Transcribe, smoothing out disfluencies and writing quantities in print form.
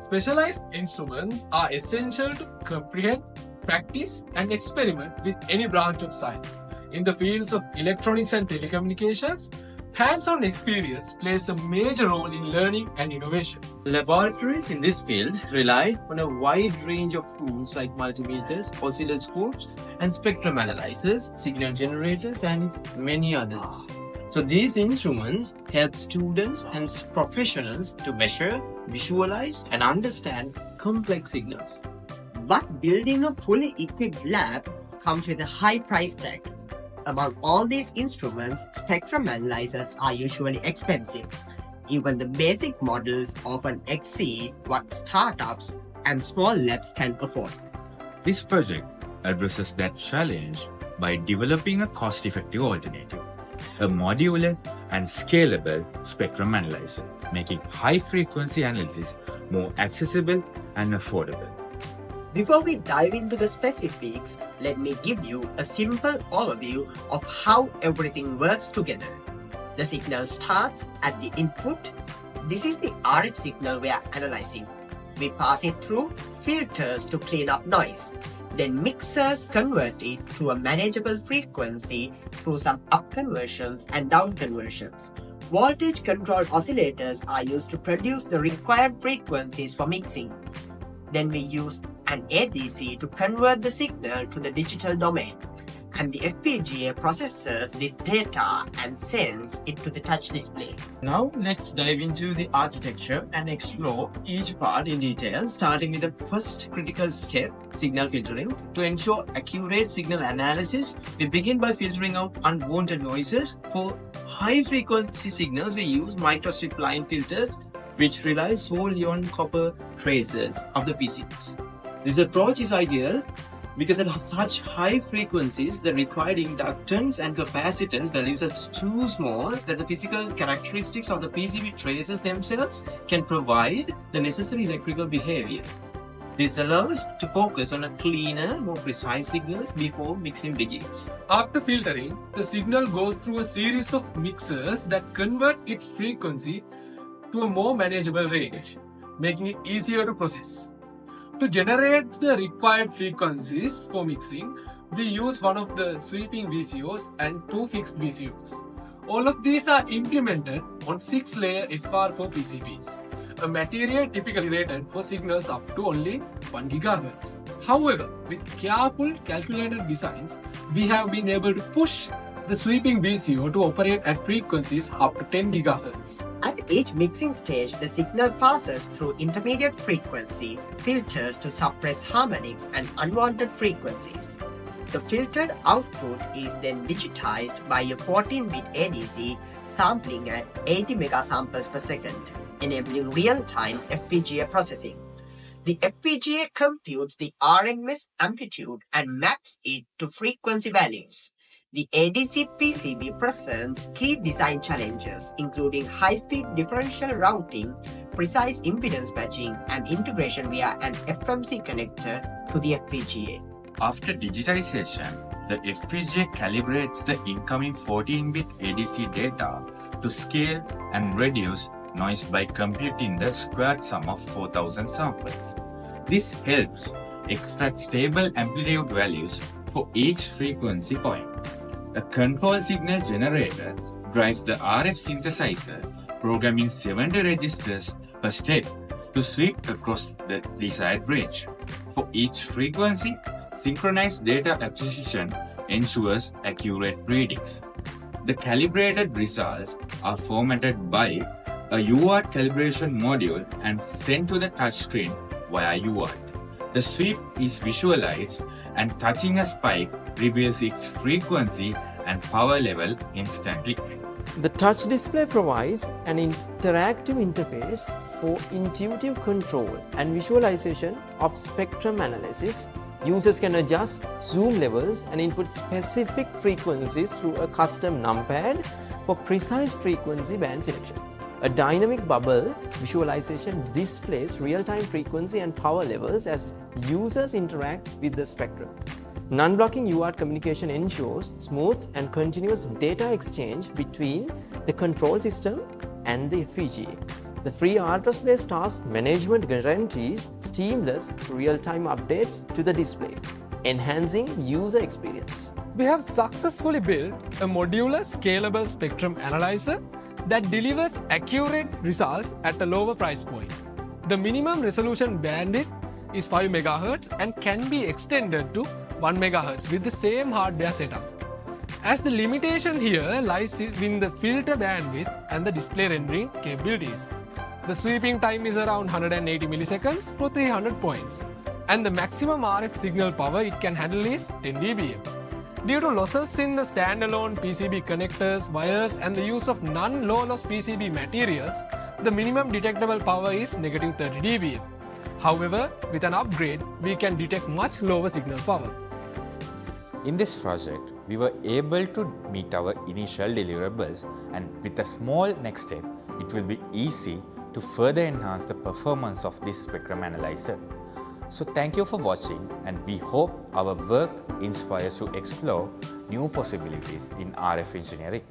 Specialized instruments are essential to comprehend, practice, and experiment with any branch of science. In the fields of electronics and telecommunications, hands-on experience plays a major role in learning and innovation. Laboratories in this field rely on a wide range of tools like multimeters, oscilloscopes, and spectrum analyzers, signal generators, and many others. So these instruments help students and professionals to measure, visualize, and understand complex signals. But building a fully equipped lab comes with a high price tag. Among all these instruments, spectrum analyzers are usually expensive. Even the basic models often exceed what startups and small labs can afford. This project addresses that challenge by developing a cost-effective alternative, a modular and scalable spectrum analyzer, making high-frequency analysis more accessible and affordable. Before we dive into the specifics, let me give you a simple overview of how everything works together. The signal starts at the input. This is the RF signal we are analyzing. We pass it through filters to clean up noise. Then mixers convert it to a manageable frequency through some up conversions and down conversions. Voltage controlled oscillators are used to produce the required frequencies for mixing. Then we use an ADC to convert the signal to the digital domain, and the FPGA processes this data and sends it to the touch display. Now let's dive into the architecture and explore each part in detail, starting with the first critical step, signal filtering. To ensure accurate signal analysis, we begin by filtering out unwanted noises. For high-frequency signals, we use microstrip line filters, which rely solely on copper traces of the PCBs. This approach is ideal because at such high frequencies, the required inductance and capacitance values are too small that the physical characteristics of the PCB traces themselves can provide the necessary electrical behavior. This allows to focus on a cleaner, more precise signals before mixing begins. After filtering, the signal goes through a series of mixers that convert its frequency to a more manageable range, making it easier to process. To generate the required frequencies for mixing, we use one of the sweeping VCOs and two fixed VCOs. All of these are implemented on 6-layer FR4 PCBs, a material typically rated for signals up to only 1 GHz. However, with careful calculated designs, we have been able to push the sweeping VCO to operate at frequencies up to 10 GHz. At each mixing stage, the signal passes through intermediate frequency filters to suppress harmonics and unwanted frequencies. The filtered output is then digitized by a 14-bit ADC sampling at 80 megasamples per second, enabling real-time FPGA processing. The FPGA computes the RMS amplitude and maps it to frequency values. The ADC PCB presents key design challenges, including high-speed differential routing, precise impedance matching, and integration via an FMC connector to the FPGA. After digitization, the FPGA calibrates the incoming 14-bit ADC data to scale and reduce noise by computing the squared sum of 4000 samples. This helps extract stable amplitude values for each frequency point. A control signal generator drives the RF synthesizer, programming 70 registers per step to sweep across the desired range. For each frequency, synchronized data acquisition ensures accurate readings. The calibrated results are formatted by a UART calibration module and sent to the touchscreen via UART. The sweep is visualized and touching a spike reveals its frequency and power level instantly. The touch display provides an interactive interface for intuitive control and visualization of spectrum analysis. Users can adjust zoom levels and input specific frequencies through a custom numpad for precise frequency band selection. A dynamic bubble visualization displays real-time frequency and power levels as users interact with the spectrum. Non-blocking UART communication ensures smooth and continuous data exchange between the control system and the FPGA. The free address-based task management guarantees seamless real-time updates to the display, enhancing user experience. We have successfully built a modular scalable spectrum analyzer that delivers accurate results at a lower price point. The minimum resolution bandwidth is 5 MHz and can be extended to 1 MHz with the same hardware setup. As the limitation here lies in the filter bandwidth and the display rendering capabilities. The sweeping time is around 180 milliseconds for 300 points, and the maximum RF signal power it can handle is 10 dBm. Due to losses in the standalone PCB connectors, wires, and the use of non-low-loss PCB materials, the minimum detectable power is negative 30 dBm. However, with an upgrade, we can detect much lower signal power. In this project, we were able to meet our initial deliverables, and with a small next step, it will be easy to further enhance the performance of this spectrum analyzer. So thank you for watching, and we hope our work inspires you to explore new possibilities in RF engineering.